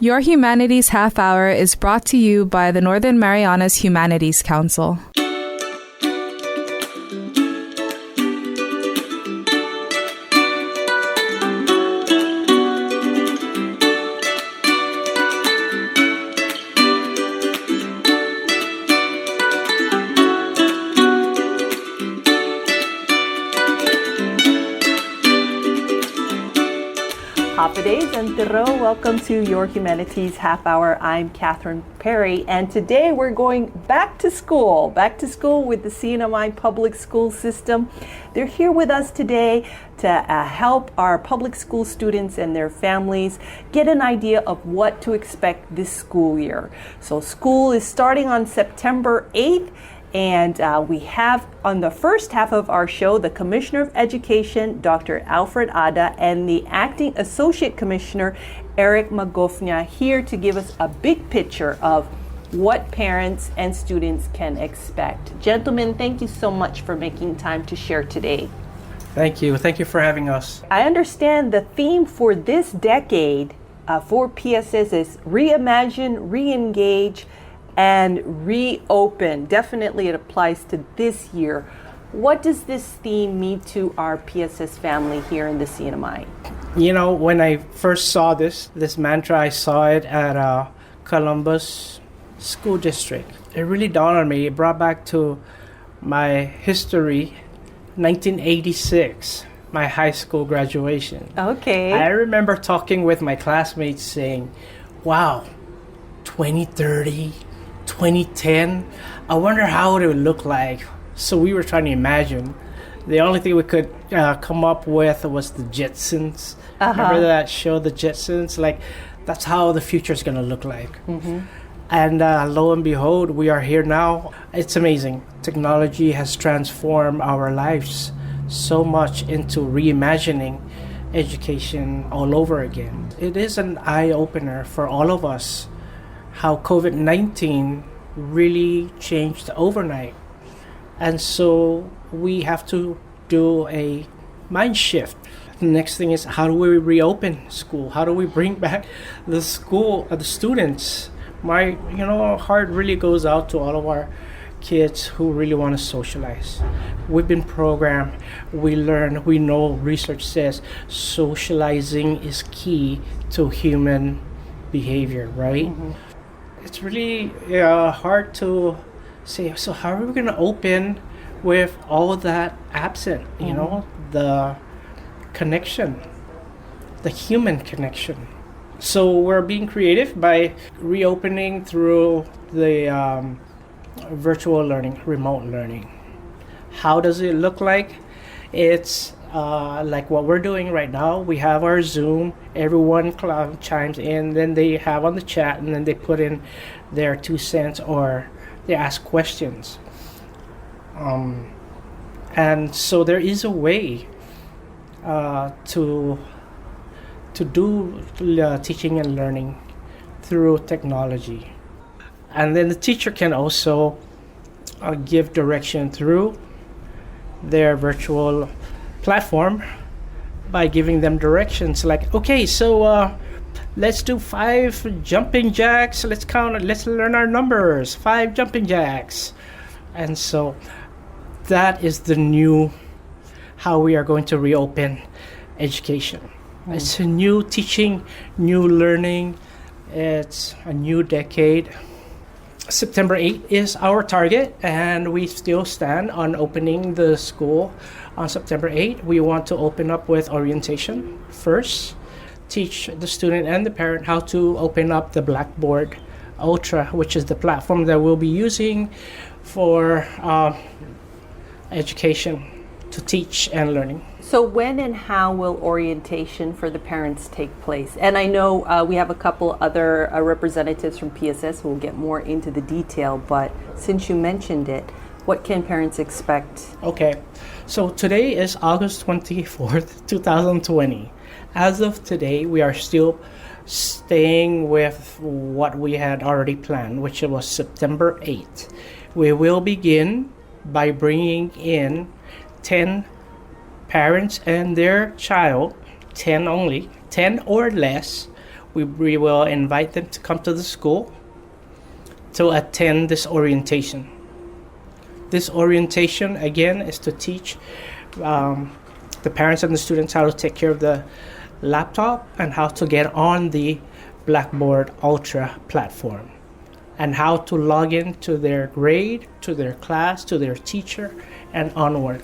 Your Humanities Half Hour is brought to you by the Northern Marianas Humanities Council. Welcome to Your Humanities Half Hour. I'm Catherine Perry, and today we're going back to school with the CNMI public school system. They're here with us today to help our public school students and their families get an idea of what to expect this school year. So school is starting on September 8th. And we have on the first half of our show the Commissioner of Education, Dr. Alfred Ada, and the Acting Associate Commissioner, Eric Magofna, here to give us a big picture of what parents and students can expect. Gentlemen, thank you so much for making time to share today. Thank you. Thank you for having us. I understand the theme for this decade for PSS is reimagine, re-engage, and reopen. Definitely it applies to this year. What does this theme mean to our PSS family here in the CNMI? You know, when I first saw this mantra, I saw it at Columbus School District. It really dawned on me. It brought back to my history, 1986, my high school graduation. Okay. I remember talking with my classmates saying, wow, 2030, 2010, I wonder how it would look like. So we were trying to imagine. The only thing we could come up with was the Jetsons. Remember that show, the Jetsons? Like, that's how the future is going to look like. Mm-hmm. And lo and behold, we are here now. It's amazing. Technology has transformed our lives so much into reimagining education all over again. It is an eye-opener for all of us how COVID-19 really changed overnight. And so we have to do a mind shift. The next thing is, how do we reopen school? How do we bring back the school, the students? My heart really goes out to all of our kids who really want to socialize. We've been programmed, we learn, we know research says socializing is key to human behavior, right? Mm-hmm. It's really hard to say, so how are we going to open with all of that absent, the connection, the human connection. So we're being creative by reopening through the virtual learning, remote learning. How does it look like? It's like what we're doing right now. We have our Zoom, everyone chimes in, then they have on the chat, and then they put in their 2 cents or they ask questions. And so there is a way to do teaching and learning through technology. And then the teacher can also give direction through their virtual platform by giving them directions like, okay, so let's do 5 jumping jacks. Let's learn our numbers. 5 jumping jacks. And so that is the new, how we are going to reopen education. It's a new teaching, new learning. It's a new decade. September 8th is our target, and we still stand on opening the school on September 8th. We want to open up with orientation first, teach the student and the parent how to open up the Blackboard Ultra, which is the platform that we'll be using for education to teach and learning. So when and how will orientation for the parents take place? And I know we have a couple other representatives from PSS who will get more into the detail, but since you mentioned it, what can parents expect? Okay, so today is August 24th, 2020. As of today, we are still staying with what we had already planned, which was September 8th. We will begin by bringing in 10 parents and their child, 10 only, 10 or less, we will invite them to come to the school to attend this orientation. This orientation, again, is to teach the parents and the students how to take care of the laptop and how to get on the Blackboard Ultra platform and how to log in to their grade, to their class, to their teacher, and onward.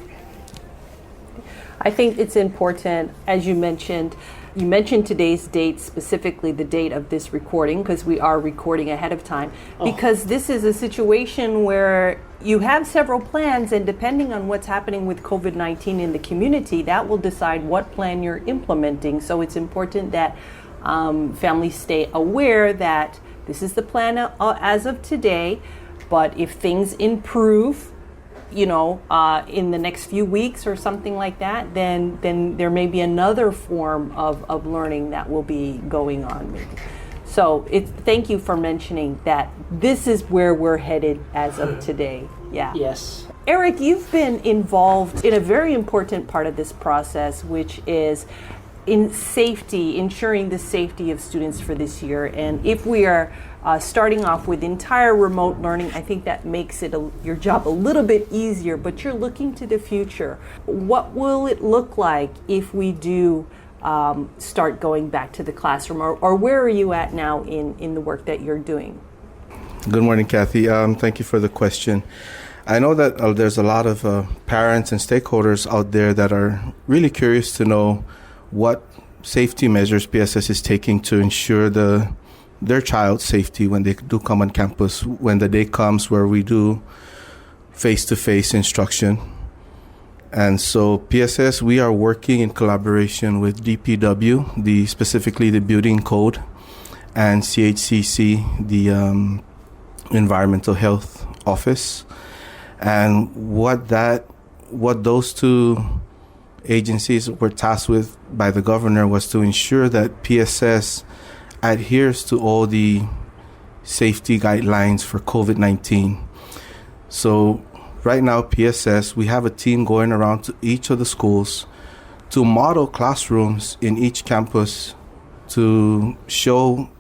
I think it's important, as you mentioned today's date, specifically the date of this recording, because we are recording ahead of time, because this is a situation where you have several plans, and depending on what's happening with COVID-19 in the community, that will decide what plan you're implementing. So it's important that families stay aware that this is the plan as of today, but if things improve, in the next few weeks or something like that, then there may be another form of learning that will be going on. So thank you for mentioning that this is where we're headed as of today. Yeah. Yes. Eric, you've been involved in a very important part of this process, which is in safety, ensuring the safety of students for this year. And if we are starting off with entire remote learning, I think that makes your job a little bit easier, but you're looking to the future. What will it look like if we do start going back to the classroom, or where are you at now in the work that you're doing? Good morning, Kathy. Thank you for the question. I know that there's a lot of parents and stakeholders out there that are really curious to know what safety measures PSS is taking to ensure their child's safety when they do come on campus, when the day comes where we do face-to-face instruction. And so PSS, we are working in collaboration with DPW, specifically the Building Code, and CHCC, the Environmental Health Office. And what those two agencies were tasked with by the governor was to ensure that PSS adheres to all the safety guidelines for COVID-19. So right now, PSS, we have a team going around to each of the schools to model classrooms in each campus to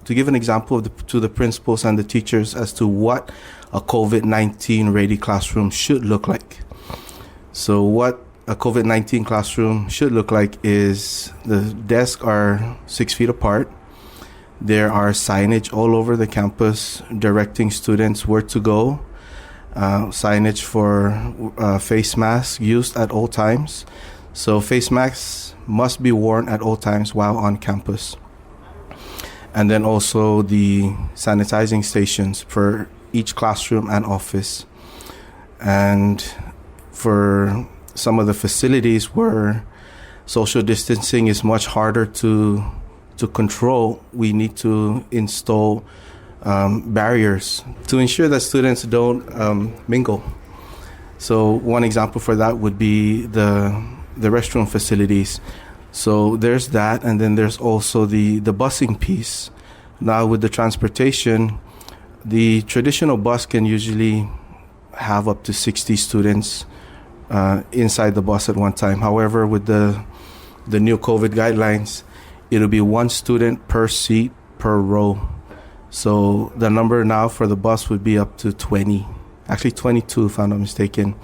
give an example to the principals and the teachers as to what a COVID-19 ready classroom should look like. So what a COVID-19 classroom should look like is the desks are 6 feet apart. There are signage all over the campus directing students where to go. Signage for face masks used at all times. So face masks must be worn at all times while on campus. And then also the sanitizing stations for each classroom and office. And for some of the facilities where social distancing is much harder to control, we need to install barriers to ensure that students don't mingle. So one example for that would be the restroom facilities. So there's that, and then there's also the busing piece. Now with the transportation, the traditional bus can usually have up to 60 students inside the bus at one time. However, with the new COVID guidelines, it'll be one student per seat per row. So the number now for the bus would be up to 20, actually 22 if I'm not mistaken.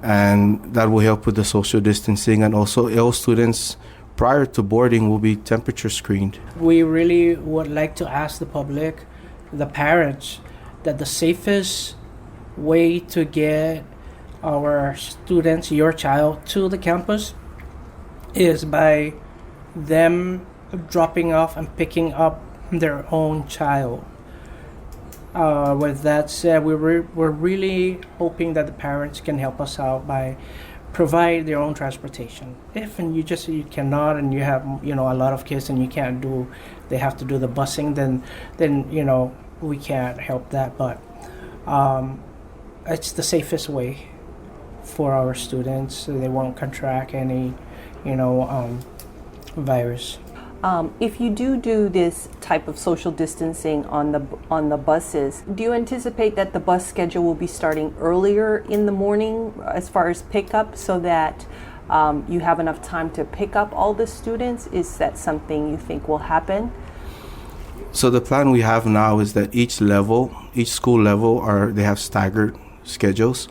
And that will help with the social distancing, and also all students prior to boarding will be temperature screened. We really would like to ask the public, the parents, that the safest way to get our students, your child, to the campus is by them dropping off and picking up their own child. With that said, we're really hoping that the parents can help us out by provide their own transportation. If you cannot, and you have a lot of kids and they have to do the busing, then we can't help that. But it's the safest way for our students, so they won't contract any virus. If you do this type of social distancing on the buses, do you anticipate that the bus schedule will be starting earlier in the morning as far as pickup, so that you have enough time to pick up all the students? Is that something you think will happen? So the plan we have now is that each school level, they have staggered schedules,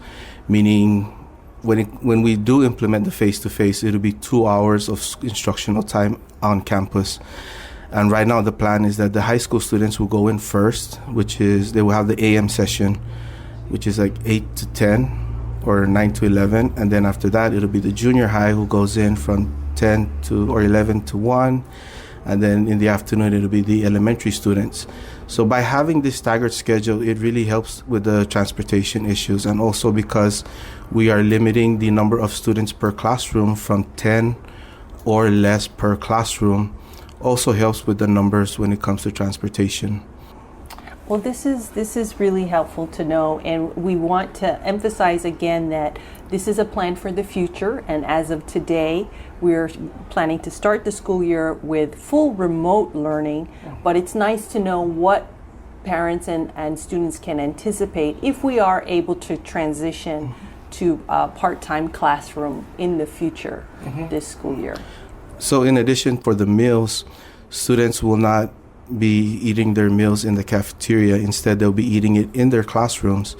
meaning when we do implement the face-to-face, it'll be 2 hours of instructional time on campus. And right now the plan is that the high school students will go in first, which is they will have the AM session, which is like 8 to 10 or 9 to 11. And then after that, it'll be the junior high who goes in from 10 to or 11 to 1. And then in the afternoon, it'll be the elementary students. So by having this staggered schedule, it really helps with the transportation issues. And also because we are limiting the number of students per classroom from 10 or less per classroom, also helps with the numbers when it comes to transportation. Well, this is really helpful to know, and we want to emphasize again that this is a plan for the future, and as of today, we're planning to start the school year with full remote learning, but it's nice to know what parents and students can anticipate if we are able to transition to a part-time classroom in the future this school year. So in addition, for the meals, students will not be eating their meals in the cafeteria. Instead, they'll be eating it in their classrooms.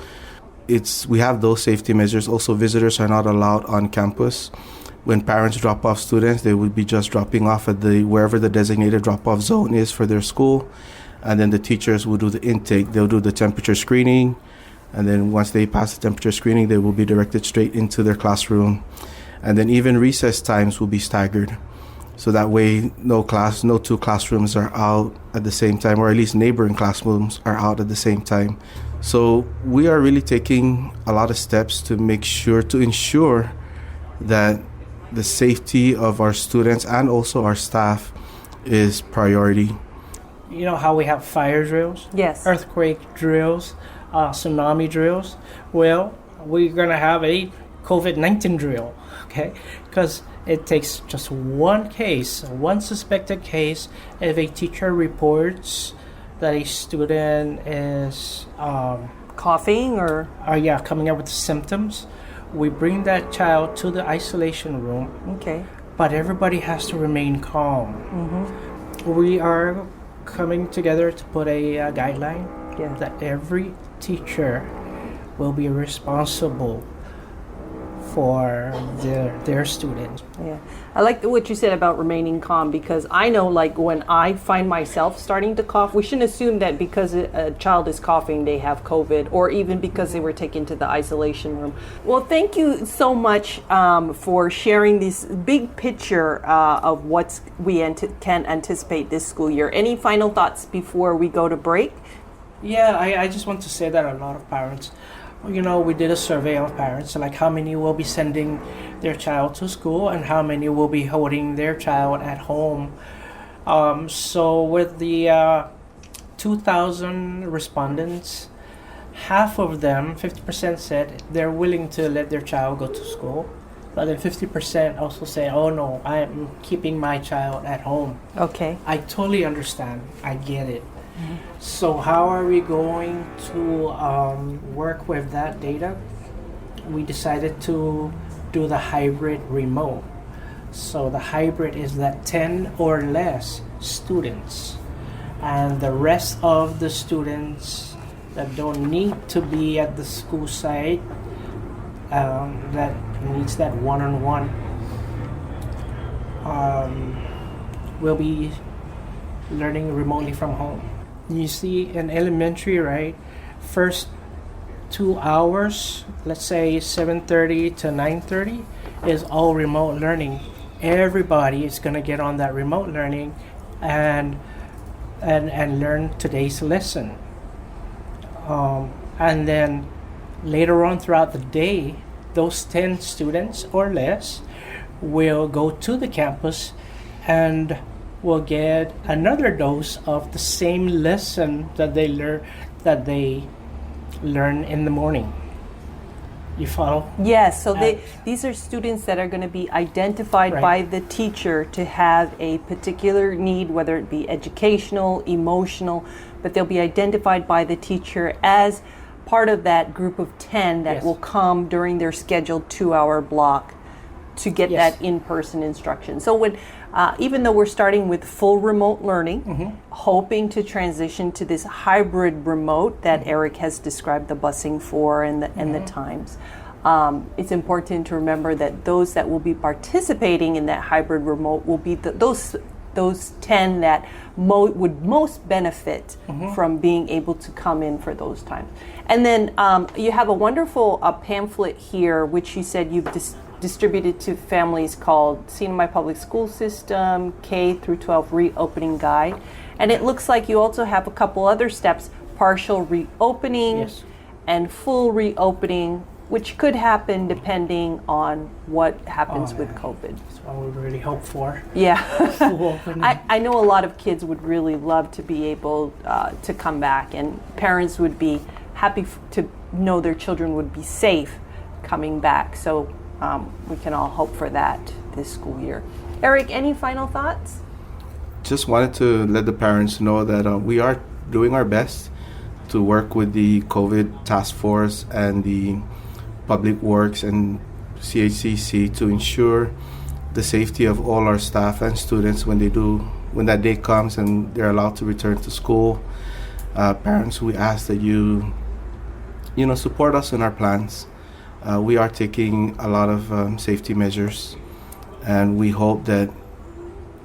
We have those safety measures. Also, visitors are not allowed on campus. When parents drop off students, they would be just dropping off at wherever the designated drop-off zone is for their school. And then the teachers will do the intake. They'll do the temperature screening. And then once they pass the temperature screening, they will be directed straight into their classroom. And then even recess times will be staggered. So that way, no two classrooms are out at the same time, or at least neighboring classrooms are out at the same time. So we are really taking a lot of steps to ensure that the safety of our students and also our staff is priority. You know how we have fire drills? Yes. Earthquake drills, tsunami drills? Well, we're going to have a COVID-19 drill, okay? Because it takes just one suspected case. If a teacher reports that a student is coughing or coming up with symptoms, we bring that child to the isolation room. Okay. But everybody has to remain calm. We are coming together to put a guideline that every teacher will be responsible for their students. Yeah, I like what you said about remaining calm, because I know, like, when I find myself starting to cough, we shouldn't assume that because a child is coughing they have COVID, or even because they were taken to the isolation room. Well, thank you so much for sharing this big picture of what we can anticipate this school year. Any final thoughts before we go to break? Yeah, I just want to say that a lot of parents, you know, we did a survey of parents, like how many will be sending their child to school and how many will be holding their child at home. So with the 2,000 respondents, half of them, 50%, said they're willing to let their child go to school. But then 50% also say, oh no, I'm keeping my child at home. Okay. I totally understand. I get it. So how are we going to work with that data? We decided to do the hybrid remote. So the hybrid is that 10 or less students, and the rest of the students that don't need to be at the school site, that needs that one-on-one, will be learning remotely from home. You see, in elementary, right, first 2 hours, let's say 7:30 to 9:30, is all remote learning. Everybody is going to get on that remote learning and learn today's lesson. And then later on throughout the day, those 10 students or less will go to the campus and will get another dose of the same lesson that they learn in the morning. You follow? Yes, so these are students that are going to be identified by the teacher to have a particular need, whether it be educational, emotional, but they'll be identified by the teacher as part of that group of 10 that will come during their scheduled 2-hour block to get that in-person instruction. So when even though we're starting with full remote learning, hoping to transition to this hybrid remote that Eric has described the busing for and the times. It's important to remember that those that will be participating in that hybrid remote will be those 10 that would most benefit from being able to come in for those times. And then you have a wonderful pamphlet here, which you said you've distributed to families, called CNMI Public School System K through 12 Reopening Guide. And it looks like you also have a couple other steps: partial reopening and full reopening, which could happen depending on what happens with COVID. That's what we really hope for. Yeah. Full opening. I know a lot of kids would really love to be able to come back, and parents would be happy to know their children would be safe coming back. So we can all hope for that this school year. Eric, any final thoughts? Just wanted to let the parents know that we are doing our best to work with the COVID task force and the Public Works and CHCC to ensure the safety of all our staff and students when that day comes and they're allowed to return to school. Parents, we ask that you support us in our plans. We are taking a lot of safety measures, and we hope that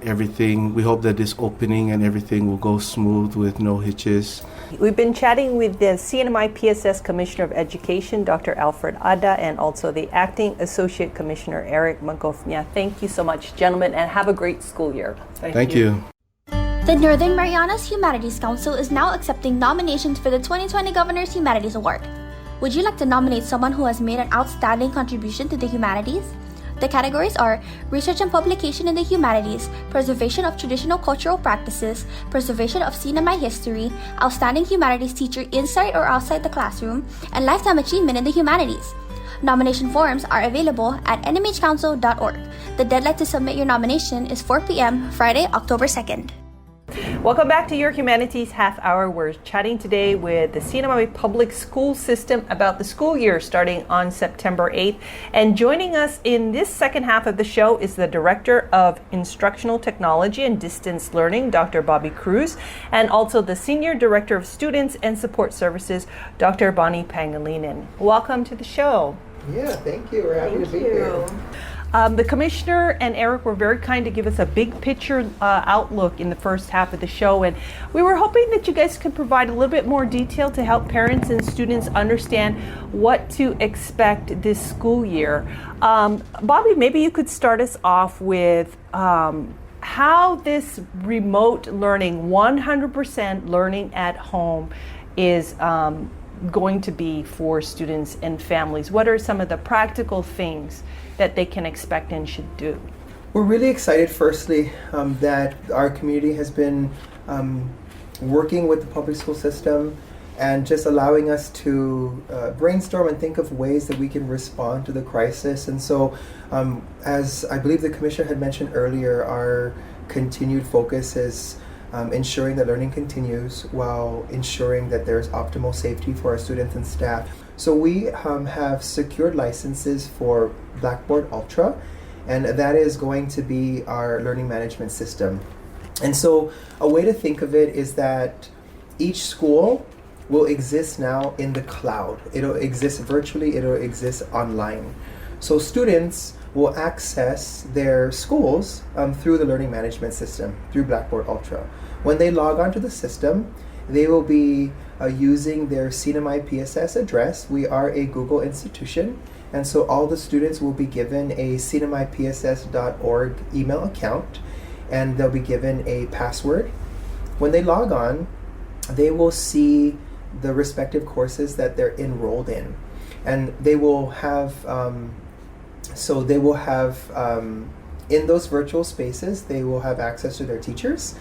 this opening and everything will go smooth with no hitches. We've been chatting with the CNMI PSS Commissioner of Education, Dr. Alfred Ada, and also the Acting Associate Commissioner, Eric Magofna. Thank you so much, gentlemen, and have a great school year. Thank you. The Northern Marianas Humanities Council is now accepting nominations for the 2020 Governor's Humanities Award. Would you like to nominate someone who has made an outstanding contribution to the humanities? The categories are Research and Publication in the Humanities, Preservation of Traditional Cultural Practices, Preservation of CNMI History, Outstanding Humanities Teacher Inside or Outside the Classroom, and Lifetime Achievement in the Humanities. Nomination forms are available at nmhcouncil.org. The deadline to submit your nomination is 4 p.m. Friday, October 2nd. Welcome back to Your Humanities Half Hour. We're chatting today with the CNMI Public School System about the school year starting on September 8th. And joining us in this second half of the show is the Director of Instructional Technology and Distance Learning, Dr. Bobby Cruz, and also the Senior Director of Students and Support Services, Dr. Boni Pangelinan. Welcome to the show. Yeah, thank you. We're happy to be here. The Commissioner and Eric were very kind to give us a big picture outlook in the first half of the show, and we were hoping that you guys could provide a little bit more detail to help parents and students understand what to expect this school year. Bobby, maybe you could start us off with how this remote learning, 100% learning at home, is going to be for students and families. What are some of the practical things that they can expect and should do? We're really excited, firstly, that our community has been working with the public school system and just allowing us to brainstorm and think of ways that we can respond to the crisis. And so, as I believe the Commissioner had mentioned earlier, our continued focus is ensuring that learning continues while ensuring that there's optimal safety for our students and staff. So we have secured licenses for Blackboard Ultra, and that is going to be our learning management system. And so a way to think of it is that each school will exist now in the cloud. It'll exist virtually, it'll exist online. So students will access their schools through the learning management system, through Blackboard Ultra. When they log onto the system, they will be using their CNMI PSS address. We are a Google institution, and so all the students will be given a cnmipss.org email account, and they'll be given a password. When they log on, they will see the respective courses that they're enrolled in, and they will have in those virtual spaces, they will have access to their teachers.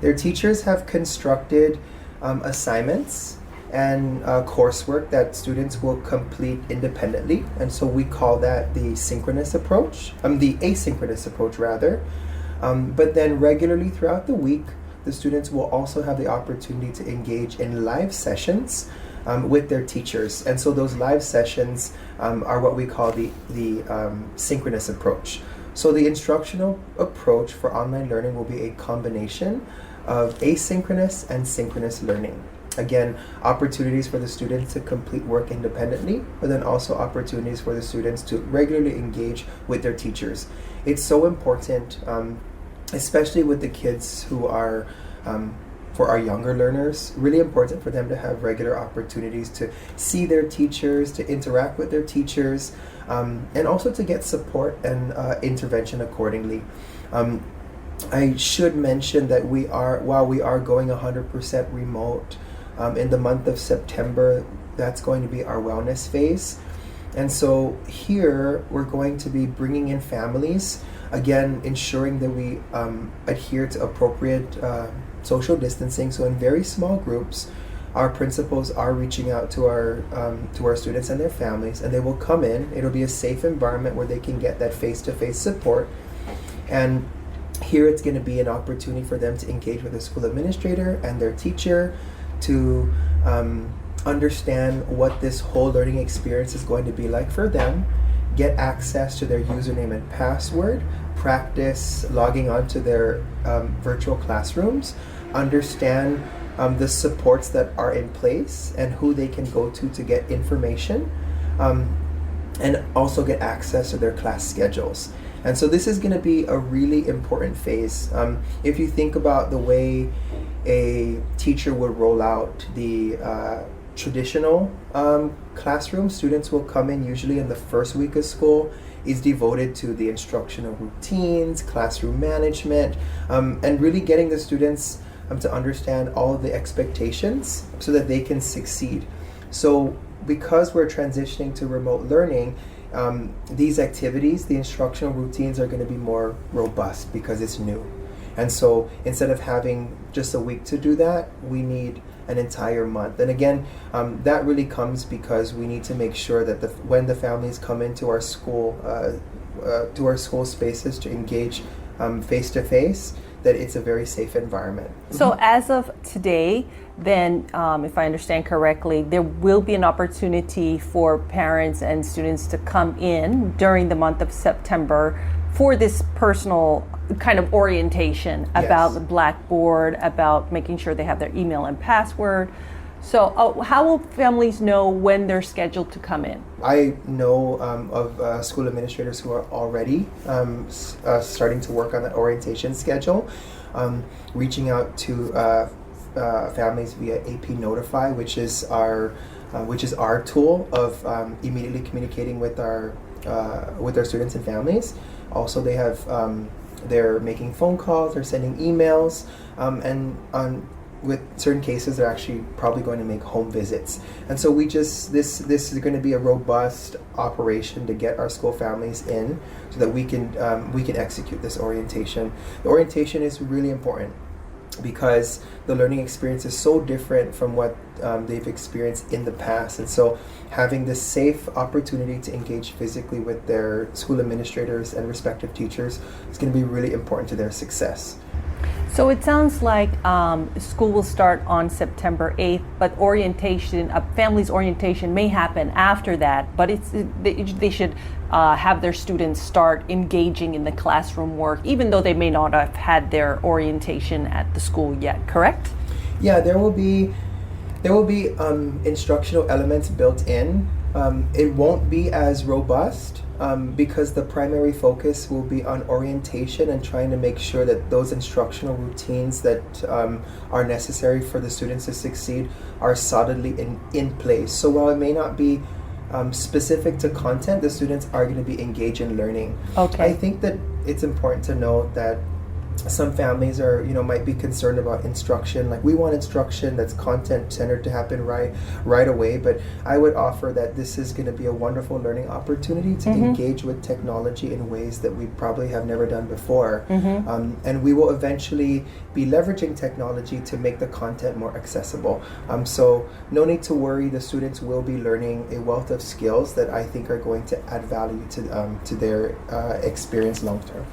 Their teachers have constructed assignments and coursework that students will complete independently, and so we call that the asynchronous approach rather. But then regularly throughout the week, the students will also have the opportunity to engage in live sessions with their teachers, and so those live sessions are what we call the synchronous approach. So the instructional approach for online learning will be a combination of asynchronous and synchronous learning. Again, opportunities for the students to complete work independently, but then also opportunities for the students to regularly engage with their teachers. It's so important, especially with the kids who are, for our younger learners, really important for them to have regular opportunities to see their teachers, to interact with their teachers, and also to get support and intervention accordingly. I should mention that while we are going 100% remote, in the month of September, that's going to be our wellness phase. And so here we're going to be bringing in families, again, ensuring that we adhere to appropriate social distancing. So in very small groups, our principals are reaching out to our students and their families, and they will come in. It'll be a safe environment where they can get that face-to-face support. And here it's going to be an opportunity for them to engage with the school administrator and their teacher, to understand what this whole learning experience is going to be like for them, get access to their username and password, practice logging onto their virtual classrooms, understand the supports that are in place and who they can go to get information, and also get access to their class schedules. And so this is going to be a really important phase. If you think about the way a teacher would roll out the traditional classroom, students will come in usually in the first week of school, is devoted to the instructional routines, classroom management, and really getting the students to understand all of the expectations so that they can succeed. So because we're transitioning to remote learning, these activities, the instructional routines, are going to be more robust because it's new. And so instead of having just a week to do that, we need an entire month. And again, that really comes because we need to make sure that when the families come into our school, to our school spaces to engage face to face, that it's a very safe environment. So as of today, then, if I understand correctly, there will be an opportunity for parents and students to come in during the month of September for this personal kind of orientation about the Blackboard, about making sure they have their email and password. So how will families know when they're scheduled to come in? I know of school administrators who are already starting to work on that orientation schedule, reaching out to families via AP Notify, which is our tool of immediately communicating with our students and families. Also, they have they're making phone calls, they're sending emails, and with certain cases, they're actually probably going to make home visits. And so this is going to be a robust operation to get our school families in, so that we can execute this orientation. The orientation is really important because the learning experience is so different from what they've experienced in the past. And so having this safe opportunity to engage physically with their school administrators and respective teachers is going to be really important to their success. So it sounds like school will start on September 8th, but orientation, families' orientation may happen after that, but they should have their students start engaging in the classroom work, even though they may not have had their orientation at the school yet, correct? Yeah, there will be instructional elements built in. It won't be as robust because the primary focus will be on orientation and trying to make sure that those instructional routines that are necessary for the students to succeed are solidly in place. So while it may not be specific to content, the students are going to be engaged in learning. Okay. I think that it's important to note that some families might be concerned about instruction. Like, we want instruction that's content centered to happen right away. But I would offer that this is going to be a wonderful learning opportunity to engage with technology in ways that we probably have never done before. And we will eventually be leveraging technology to make the content more accessible. So no need to worry. The students will be learning a wealth of skills that I think are going to add value to their experience long term.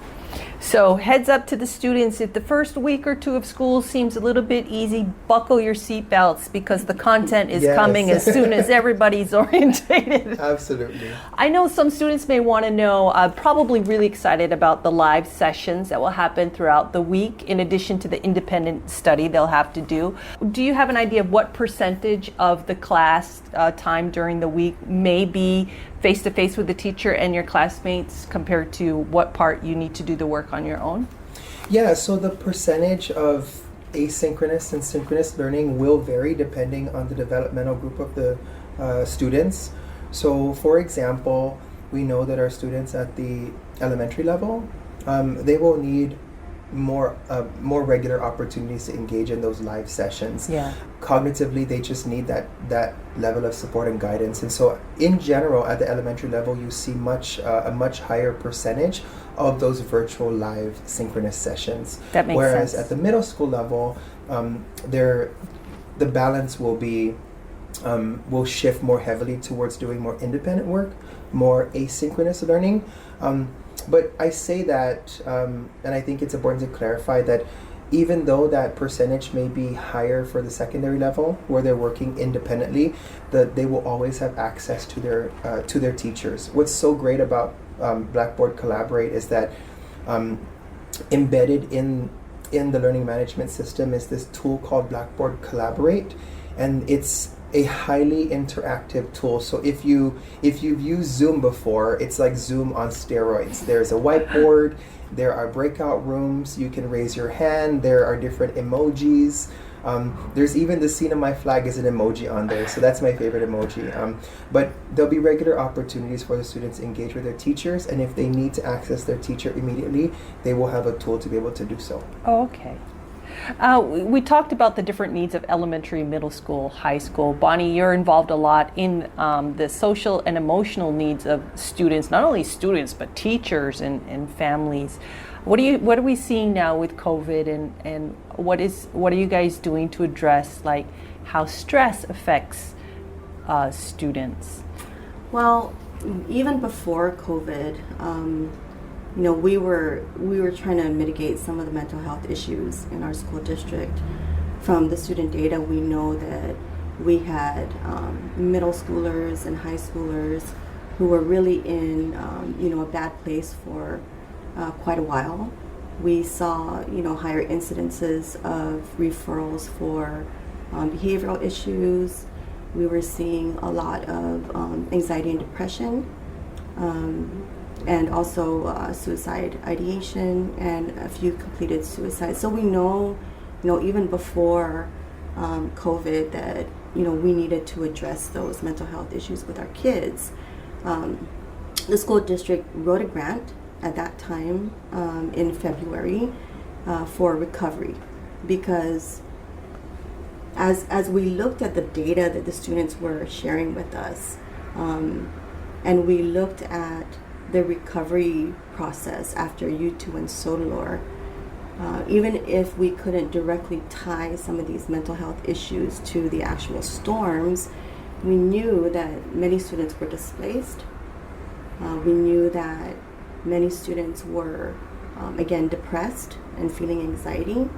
So heads up to the students, if the first week or two of school seems a little bit easy, buckle your seatbelts because the content is coming as soon as everybody's orientated. Absolutely. I know some students may want to know, probably really excited about the live sessions that will happen throughout the week, in addition to the independent study they'll have to do. Do you have an idea of what percentage of the class time during the week may be face-to-face with the teacher and your classmates compared to what part you need to do the work on your own? Yeah, so the percentage of asynchronous and synchronous learning will vary depending on the developmental group of the students. So for example, we know that our students at the elementary level, they will need more regular opportunities to engage in those live sessions. Yeah. Cognitively, they just need that level of support and guidance. And so in general, at the elementary level, you see a much higher percentage of those virtual live synchronous sessions. That makes Whereas sense. at the middle school level, the balance will shift more heavily towards doing more independent work, more asynchronous learning. But I say that, and I think it's important to clarify that even though that percentage may be higher for the secondary level, where they're working independently, that they will always have access to their teachers. What's so great about Blackboard Collaborate is that embedded in the learning management system is this tool called Blackboard Collaborate, and it's a highly interactive tool. So if you've used Zoom before, it's like Zoom on steroids. There's a whiteboard, there are breakout rooms, you can raise your hand, there are different emojis. There's even the CNMI flag as an emoji on there, so that's my favorite emoji. But there'll be regular opportunities for the students to engage with their teachers, and if they need to access their teacher immediately, they will have a tool to be able to do so. Oh, okay. We talked about the different needs of elementary, middle school, high school. Boni, you're involved a lot in the social and emotional needs of students, not only students, but teachers and families. What are we seeing now with COVID, and what are you guys doing to address like how stress affects students? Well, even before COVID, we were trying to mitigate some of the mental health issues in our school district. From the student data, we know that we had middle schoolers and high schoolers who were really in a bad place for quite a while. We saw higher incidences of referrals for behavioral issues. We were seeing a lot of anxiety and depression. And also suicide ideation, and a few completed suicides. So we know, even before COVID, that we needed to address those mental health issues with our kids. The school district wrote a grant at that time in February for recovery, because as we looked at the data that the students were sharing with us, and we looked at the recovery process after U2 and Sodalor, even if we couldn't directly tie some of these mental health issues to the actual storms, we knew that many students were displaced. We knew that many students were, again, depressed and feeling anxiety.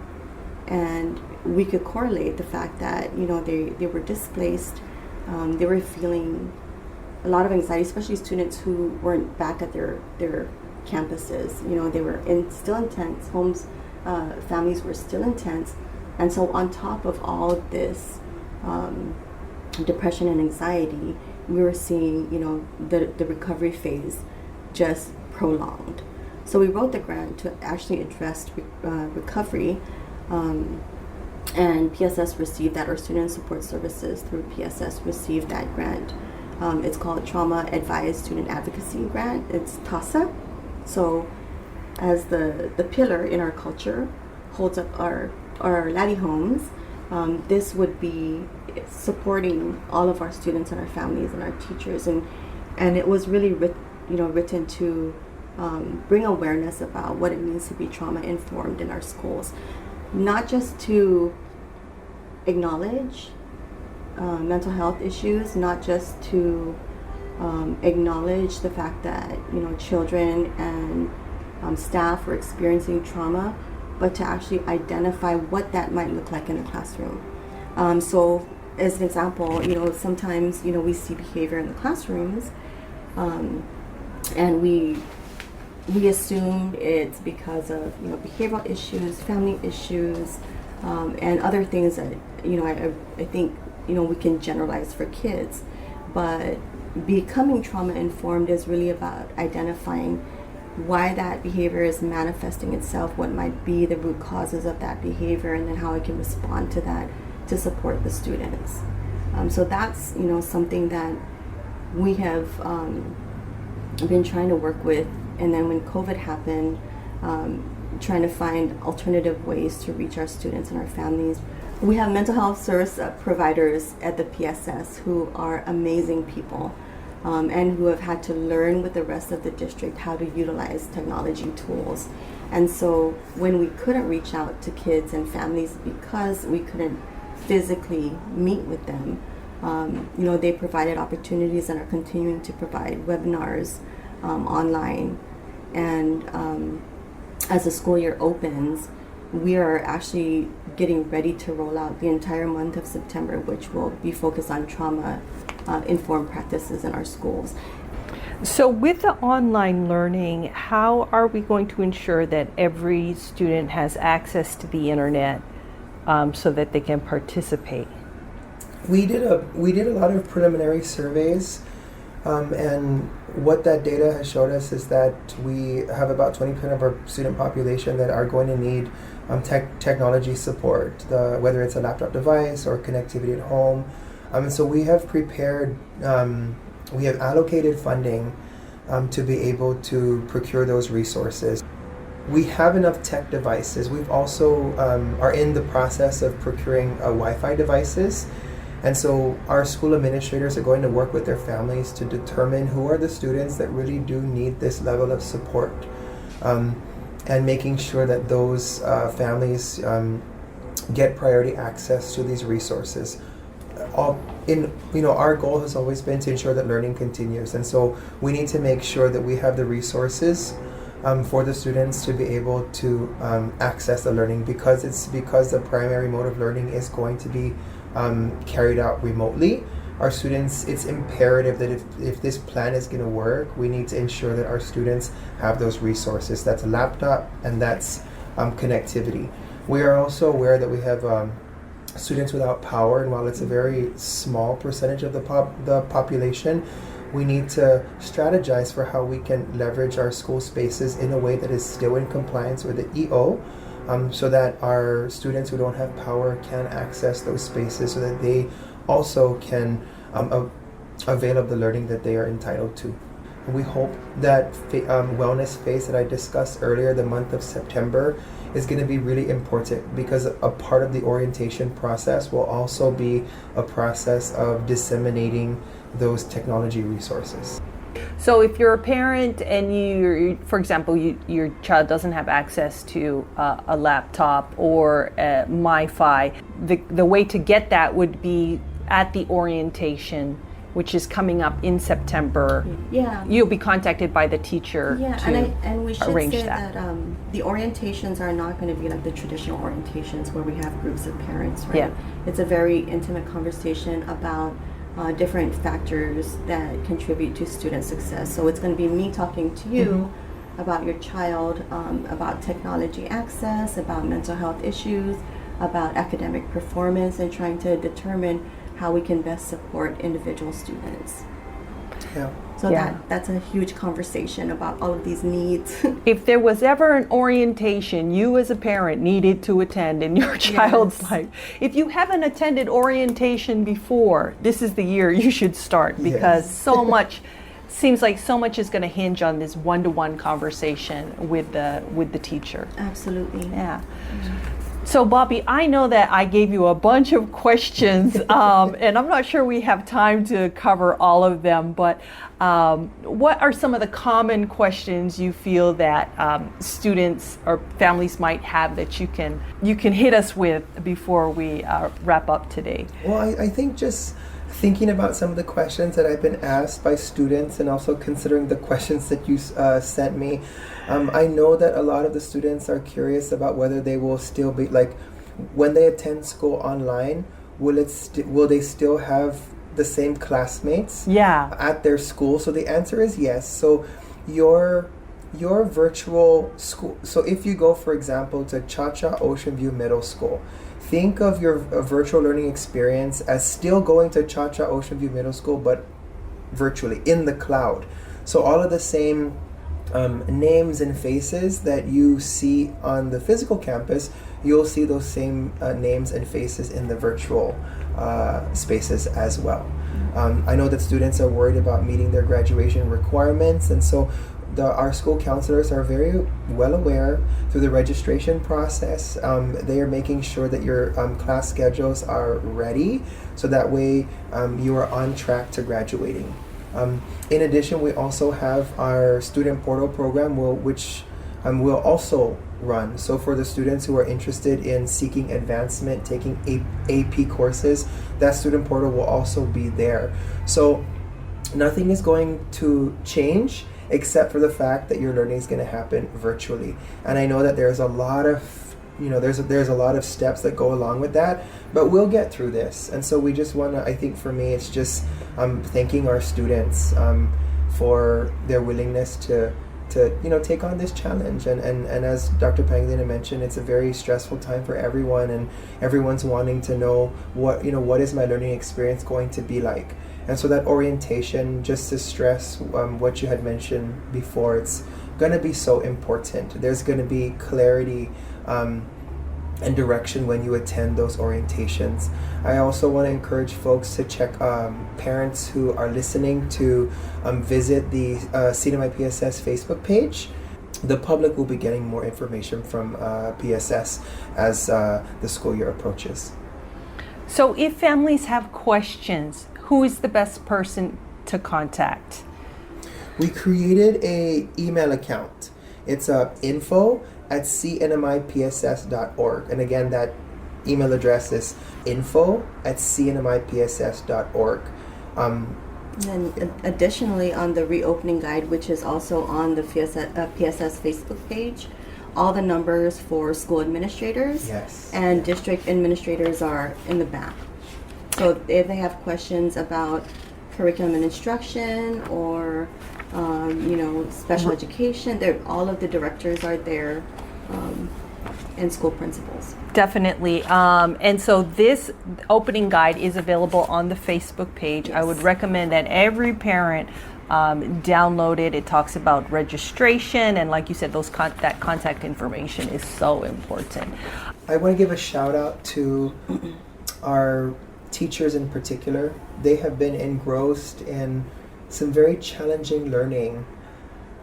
And we could correlate the fact that, they were displaced, they were feeling a lot of anxiety, especially students who weren't back at their campuses. They were still in tents, homes, families were still in tents. And so on top of all of this depression and anxiety, we were seeing, the recovery phase just prolonged. So we wrote the grant to actually address recovery, and PSS received that, or Student Support Services through PSS received that grant. It's called Trauma Advised Student Advocacy Grant. It's TASA. So as the pillar in our culture holds up our laddie homes, this would be supporting all of our students and our families and our teachers, and it was really written to bring awareness about what it means to be trauma informed in our schools, not just to acknowledge mental health issues, not just to acknowledge the fact that children and staff were experiencing trauma, but to actually identify what that might look like in the classroom. So as an example, sometimes, we see behavior in the classrooms, and we assume it's because of, behavioral issues, family issues, and other things that, I think, we can generalize for kids. But becoming trauma informed is really about identifying why that behavior is manifesting itself, what might be the root causes of that behavior, and then how I can respond to that to support the students. So that's, something that we have been trying to work with. And then when COVID happened, trying to find alternative ways to reach our students and our families. We have mental health service providers at the PSS who are amazing people, and who have had to learn with the rest of the district how to utilize technology tools. And so when we couldn't reach out to kids and families because we couldn't physically meet with them, they provided opportunities and are continuing to provide webinars online. And as the school year opens, we are actually getting ready to roll out the entire month of September, which will be focused on trauma informed practices in our schools. So with the online learning, how are we going to ensure that every student has access to the internet so that they can participate? We did a lot of preliminary surveys, and what that data has showed us is that we have about 20% of our student population that are going to need technology support, whether it's a laptop device or connectivity at home. And so we have prepared, we have allocated funding to be able to procure those resources. We have enough tech devices. We've also are in the process of procuring Wi-Fi devices. And so our school administrators are going to work with their families to determine who are the students that really do need this level of support, and making sure that those families get priority access to these resources. Our goal has always been to ensure that learning continues, and so we need to make sure that we have the resources for the students to be able to access the learning, because the primary mode of learning is going to be carried out remotely. Our students, it's imperative that if this plan is going to work, we need to ensure that our students have those resources. That's a laptop and that's connectivity. We are also aware that we have students without power, and while it's a very small percentage of the population, we need to strategize for how we can leverage our school spaces in a way that is still in compliance with the EO, so that our students who don't have power can access those spaces so that they also can avail of the learning that they are entitled to. We hope that wellness phase that I discussed earlier, the month of September, is going to be really important, because a part of the orientation process will also be a process of disseminating those technology resources. So if you're a parent and for example, your child doesn't have access to a laptop or MiFi, the way to get that would be at the orientation, which is coming up in September. Yeah. You'll be contacted by the teacher and we should arrange say that. The orientations are not going to be like the traditional orientations where we have groups of parents, right? Yeah. It's a very intimate conversation about different factors that contribute to student success. So it's going to be me talking to you about your child, about technology access, about mental health issues, about academic performance, and trying to determine how we can best support individual students. Yeah. So that's a huge conversation about all of these needs. If there was ever an orientation you as a parent needed to attend in your child's life, if you haven't attended orientation before, this is the year you should start, because so much seems like so much is going to hinge on this one-to-one conversation with the teacher. Absolutely. Yeah. So Bobby, I know that I gave you a bunch of questions, and I'm not sure we have time to cover all of them, but what are some of the common questions you feel that students or families might have that you can hit us with before we wrap up today? Well, I think just thinking about some of the questions that I've been asked by students and also considering the questions that you sent me, I know that a lot of the students are curious about whether they will still be, like, when they attend school online, will they still have the same classmates at their school? So the answer is yes. So your virtual school, so if you go, for example, to Cha-Cha Ocean View Middle School, think of your virtual learning experience as still going to Cha-Cha Ocean View Middle School, but virtually in the cloud. So all of the same names and faces that you see on the physical campus, you'll see those same names and faces in the virtual spaces as well. I know that students are worried about meeting their graduation requirements, and so our school counselors are very well aware through the registration process. They are making sure that your class schedules are ready, so that way you are on track to graduating. In addition, we also have our student portal program, which will also run. So for the students who are interested in seeking advancement, taking AP courses, that student portal will also be there. So nothing is going to change except for the fact that your learning is going to happen virtually. And I know that there's a lot of, there's a lot of steps that go along with that, but we'll get through this. And so we just want to, I think for me, it's just thanking our students for their willingness to take on this challenge. And as Dr. Pangelinan mentioned, it's a very stressful time for everyone, and everyone's wanting to know what is my learning experience going to be like. And so that orientation, just to stress what you had mentioned before, it's going to be so important. There's going to be clarity and direction when you attend those orientations. I also want to encourage folks to check, parents who are listening, to visit the CNMI PSS Facebook page. The public will be getting more information from PSS as the school year approaches. So if families have questions, who is the best person to contact? We created a email account. It's info@cnmipss.org. And again, that email address is info@cnmipss.org. And then additionally, on the reopening guide, which is also on the PSS Facebook page, all the numbers for school administrators and district administrators are in the back. So if they have questions about curriculum and instruction or special education, all of the directors are there, and school principals. Definitely. And so this opening guide is available on the Facebook page. Yes. I would recommend that every parent download it. It talks about registration, and like you said, that contact information is so important. I want to give a shout out to our teachers in particular. They have been engrossed in some very challenging learning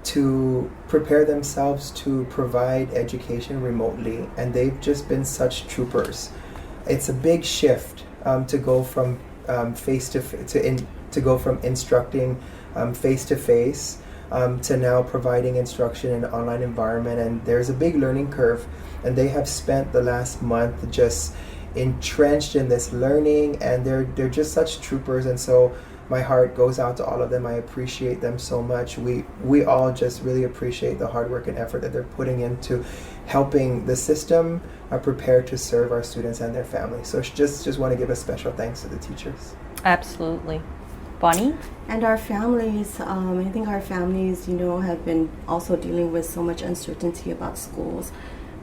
to prepare themselves to provide education remotely, and they've just been such troopers. It's a big shift to go from to go from instructing face to face to now providing instruction in an online environment, and there's a big learning curve, and they have spent the last month just entrenched in this learning, and they're just such troopers. And so my heart goes out to all of them. I appreciate them so much. We all just really appreciate the hard work and effort that they're putting into helping the system prepare to serve our students and their families. So just want to give a special thanks to the teachers. Absolutely. Boni? And our families, I think our families, have been also dealing with so much uncertainty about schools,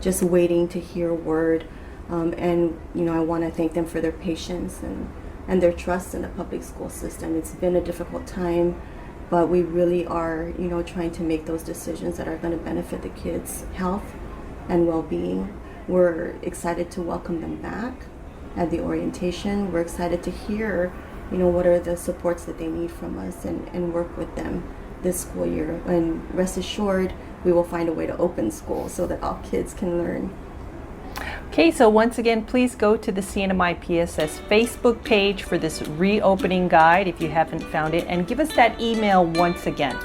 just waiting to hear word. And I want to thank them for their patience and their trust in the public school system. It's been a difficult time, but we really are, trying to make those decisions that are going to benefit the kids' health and well-being. We're excited to welcome them back at the orientation. We're excited to hear, what are the supports that they need from us, and work with them this school year. And rest assured, we will find a way to open school so that all kids can learn. Okay, so once again, please go to the CNMI PSS Facebook page for this reopening guide if you haven't found it, and give us that email once again.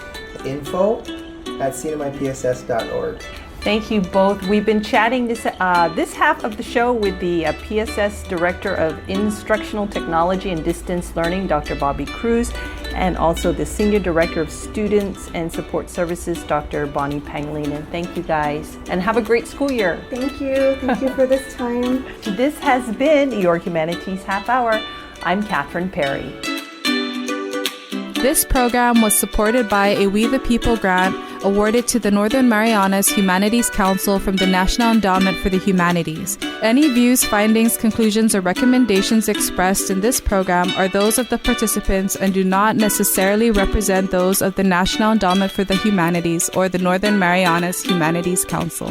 info@cnmipss.org. Thank you both. We've been chatting this half of the show with the PSS Director of Instructional Technology and Distance Learning, Dr. Bobby Cruz, and also the Senior Director of Students and Support Services, Dr. Boni Pangelinan. Thank you guys, and have a great school year. Thank you. Thank you for this time. This has been your Humanities Half Hour. I'm Catherine Perry. This program was supported by a We the People grant awarded to the Northern Marianas Humanities Council from the National Endowment for the Humanities. Any views, findings, conclusions, or recommendations expressed in this program are those of the participants and do not necessarily represent those of the National Endowment for the Humanities or the Northern Marianas Humanities Council.